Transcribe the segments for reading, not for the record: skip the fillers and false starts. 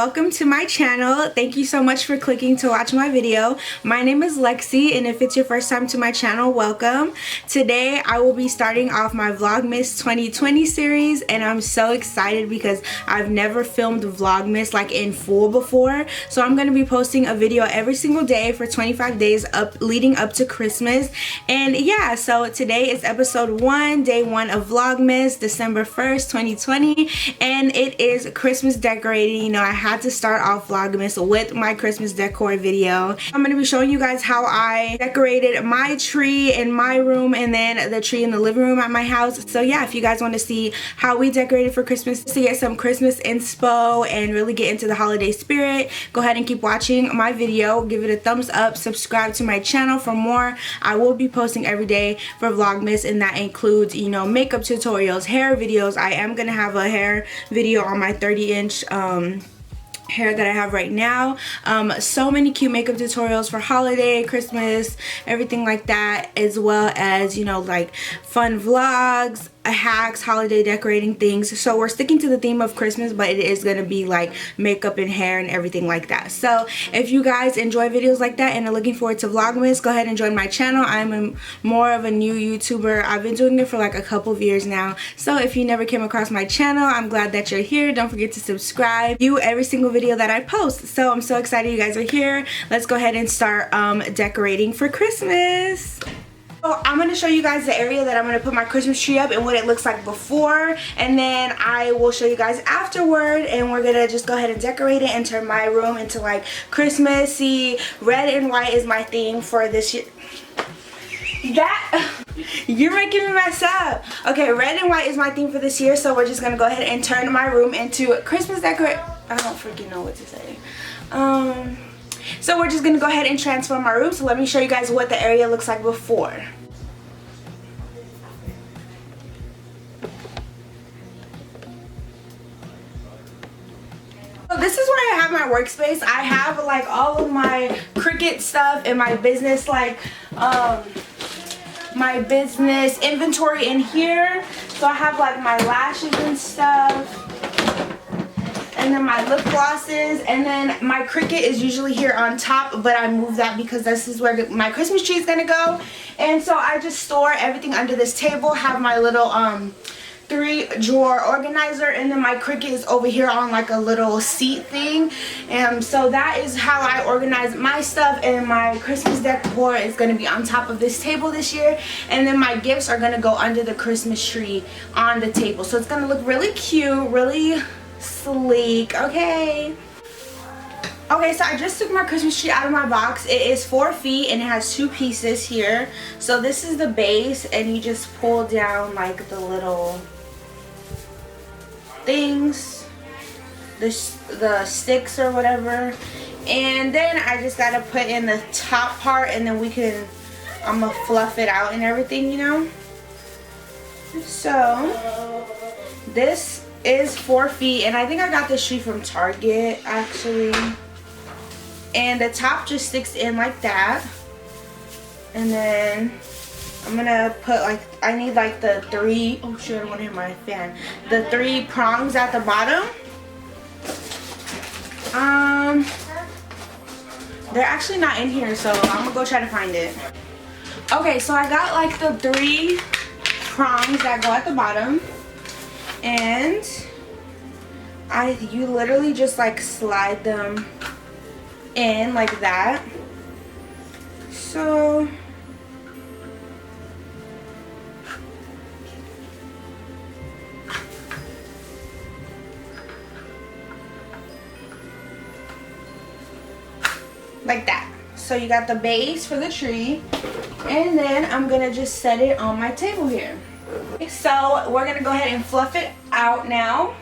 welcome to my channel. Thank you so much for clicking to watch my video. My name is Lexi, and if it's your first time to my channel, welcome. Today I will be starting off my Vlogmas 2020 series, and I'm so excited because I've never filmed Vlogmas like in full before. So I'm going to be posting a video every single day for 25 days leading up to Christmas. And yeah, so today is episode 1, day 1 of Vlogmas, December 1st, 2020, and it is Christmas decorating. You know, I had to start off Vlogmas with my Christmas decor video. I'm going to be showing you guys how I decorated my tree in my room and then the tree in the living room at my house. So yeah, if you guys want to see how we decorated for Christmas, to get some Christmas inspo and really get into the holiday spirit, go ahead and keep watching my video. Give it a thumbs up, subscribe to my channel for more. I will be posting every day for Vlogmas, and that includes, you know, makeup tutorials, hair videos. I am going to have a hair video on my 30-inch hair that I have right now. So many cute makeup tutorials for holiday, Christmas, everything like that, as well as, you know, like fun vlogs, hacks, holiday decorating things. So we're sticking to the theme of Christmas, but it is going to be like makeup and hair and everything like that. So if you guys enjoy videos like that and are looking forward to Vlogmas, go ahead and join my channel. I'm more of a new YouTuber. I've been doing it for like a couple of years now. So if you never came across my channel, I'm glad that you're here. Don't forget to subscribe. View every single video that I post. So I'm so excited you guys are here. Let's go ahead and start decorating for Christmas. So I'm going to show you guys the area that I'm going to put my Christmas tree up and what it looks like before, and then I will show you guys afterward, and we're going to just go ahead and decorate it and turn my room into like Christmassy. Red and white is my theme for this year. You're making me mess up. Okay, red and white is my theme for this year, so we're just going to go ahead and turn my room into Christmas decorate. I don't freaking know what to say. So we're just going to go ahead and transform our room. So let me show you guys what the area looks like before. So this is where I have my workspace. I have like all of my Cricut stuff and my business, like my business inventory in here. So I have like my lashes and stuff, and then my lip glosses, and then my Cricut is usually here on top, but I moved that because this is where my Christmas tree is gonna go. And so I just store everything under this table, have my little 3-drawer organizer, and then my Cricut is over here on like a little seat thing. And so that is how I organize my stuff, and my Christmas decor is going to be on top of this table this year, and then my gifts are going to go under the Christmas tree on the table. So it's going to look really cute, really sleek. Okay, so I just took my Christmas tree out of my box. It is 4 feet and it has 2 pieces here. So this is the base, and you just pull down like the little things, the sticks or whatever, and then I just gotta put in the top part, and then I'm gonna fluff it out and everything, you know. So this is 4 feet, and I think I got this tree from Target actually, and the top just sticks in like that. And then I'm gonna put like, I need like the 3, oh shit, I don't want to hit my fan, the 3 prongs at the bottom. They're actually not in here, so I'm gonna go try to find it. Okay, so I got like the 3 prongs that go at the bottom, and you literally just like slide them in like that. So like that. So you got the base for the tree, and then I'm gonna just set it on my table here. So we're gonna go ahead and fluff it out now.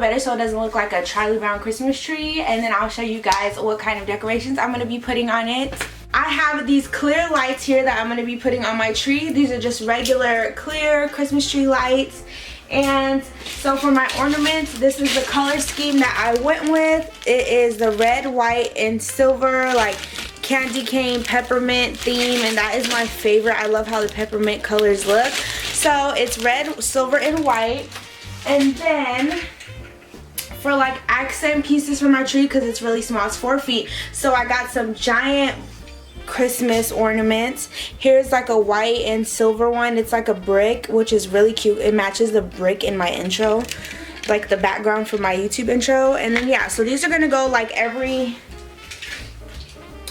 better so it doesn't look like a Charlie Brown Christmas tree, and then I'll show you guys what kind of decorations I'm going to be putting on it. I have these clear lights here that I'm going to be putting on my tree. These are just regular clear Christmas tree lights. And so for my ornaments, this is the color scheme that I went with. It is the red, white, and silver, like candy cane peppermint theme, and that is my favorite. I love how the peppermint colors look. So it's red, silver, and white. And then for like accent pieces for my tree, because it's really small, it's 4 feet, so I got some giant Christmas ornaments. Here's like a white and silver one. It's like a brick, which is really cute. It matches the brick in my intro, like the background for my YouTube intro. And then yeah, so these are gonna go like every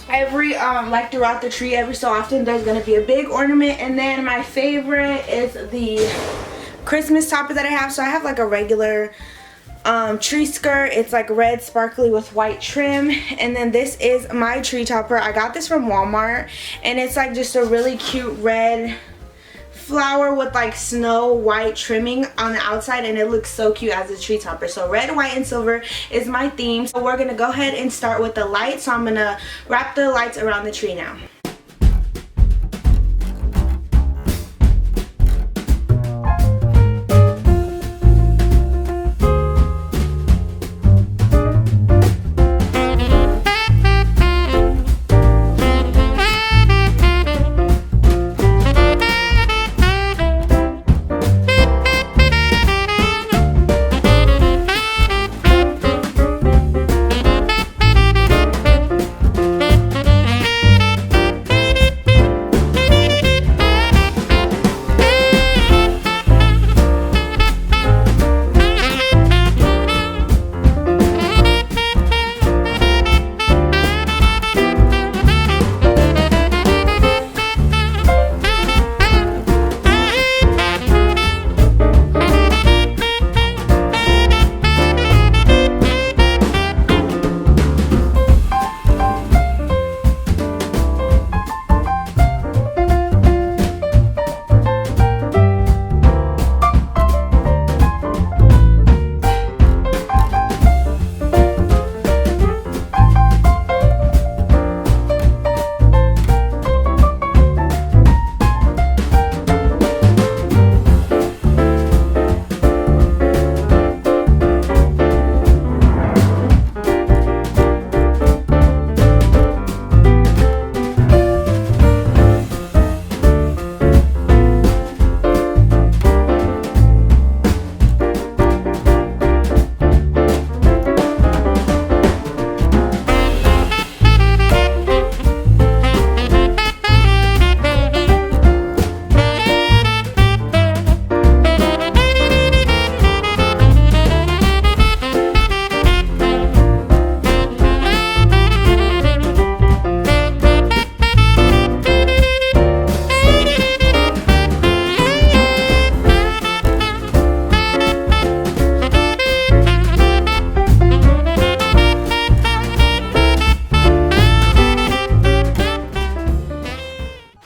like throughout the tree. Every so often there's gonna be a big ornament. And then my favorite is the Christmas topper that I have. So I have like a regular tree skirt. It's like red sparkly with white trim. And then this is my tree topper. I got this from Walmart, and it's like just a really cute red flower with like snow white trimming on the outside, and it looks so cute as a tree topper. So red, white, and silver is my theme. So we're gonna go ahead and start with the lights. So I'm gonna wrap the lights around the tree now.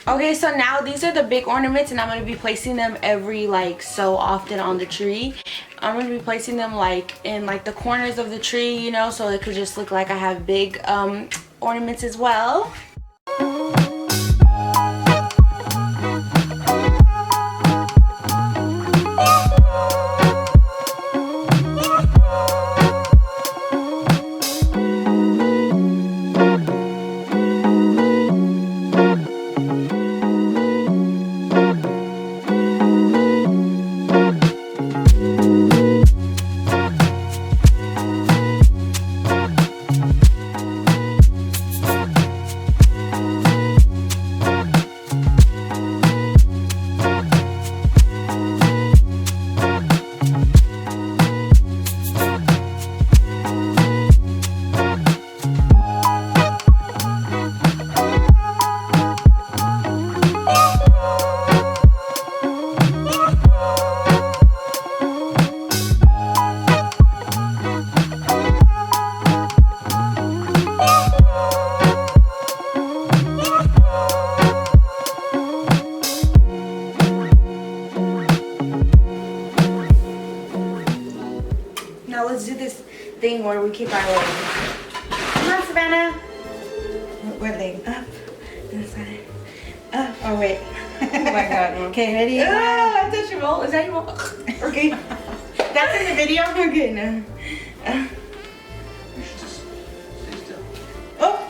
Okay, so now these are the big ornaments, and I'm going to be placing them every like so often on the tree. I'm going to be placing them like in like the corners of the tree, you know, so it could just look like I have big ornaments as well. thing where we keep our legs. Come on, Savannah. What leg? Up. This side. Up. Oh, wait. Oh my god. Okay, ready? I touched your roll. Is that your roll? Okay. That's in the video? Okay, now. You should just stay still. Oh!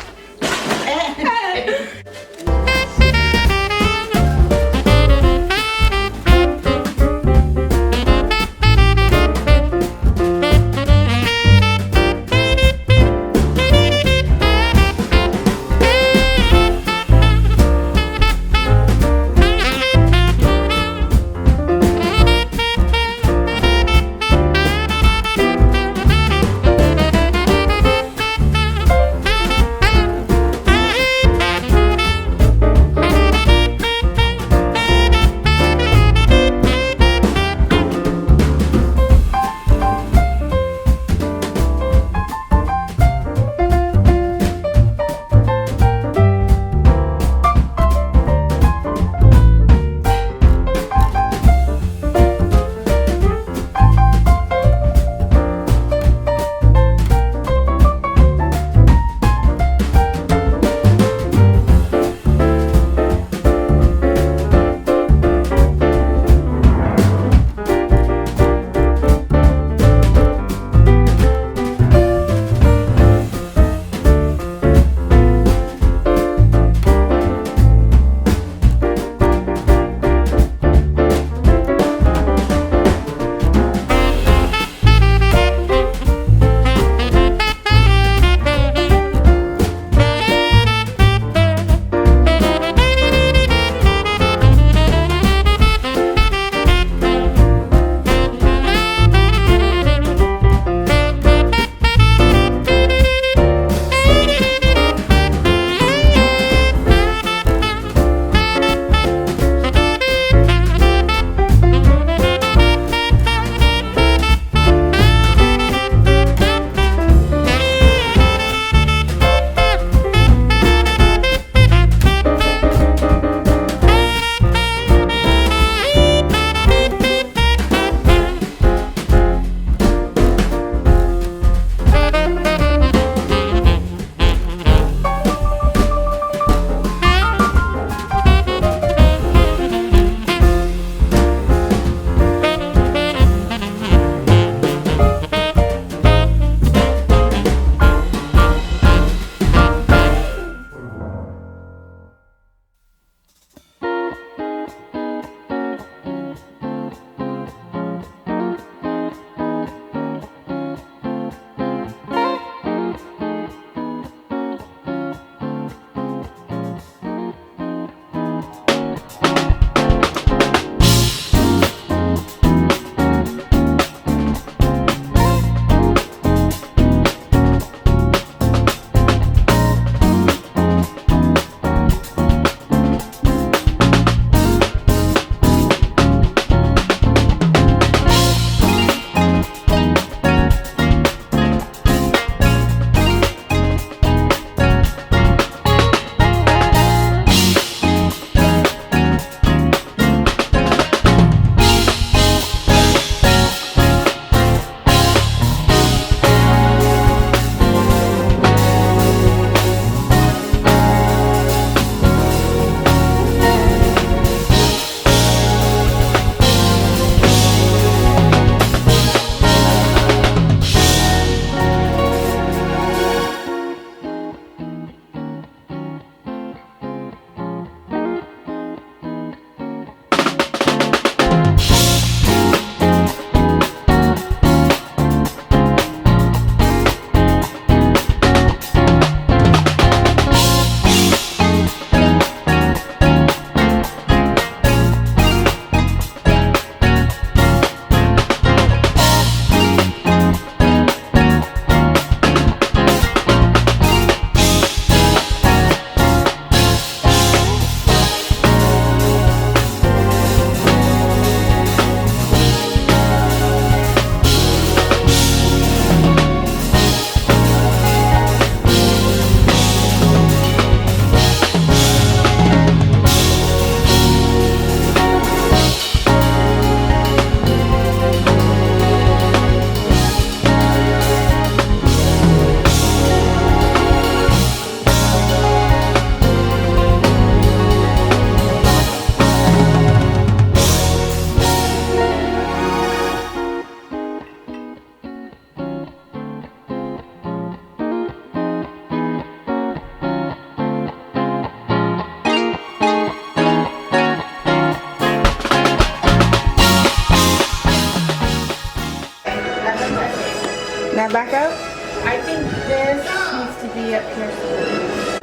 I think this needs to be up here somewhere.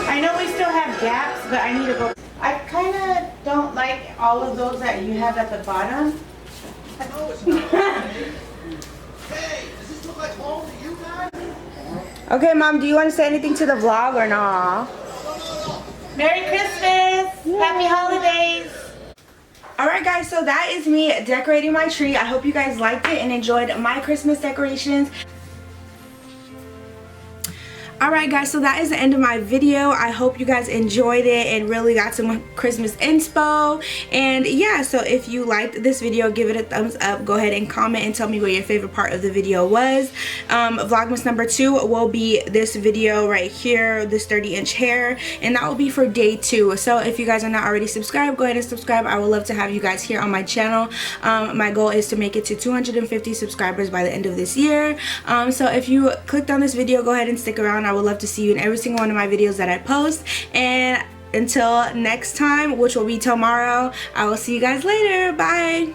I know we still have gaps, but I need to go. I kind of don't like all of those that you have at the bottom. No, it's not. Hey, does this look like home to you guys? Okay, Mom, do you want to say anything to the vlog or not? Merry Christmas! Happy holidays! Alright guys, so that is me decorating my tree. I hope you guys liked it and enjoyed my Christmas decorations. Alright guys, so that is the end of my video. I hope you guys enjoyed it and really got some Christmas inspo. And yeah, so if you liked this video, give it a thumbs up. Go ahead and comment and tell me what your favorite part of the video was. Vlogmas number 2 will be this video right here, this 30-inch hair, and that will be for day 2. So if you guys are not already subscribed, go ahead and subscribe. I would love to have you guys here on my channel. My goal is to make it to 250 subscribers by the end of this year. So if you clicked on this video, go ahead and stick around. I would love to see you in every single one of my videos that I post. And until next time, which will be tomorrow, I will see you guys later. Bye.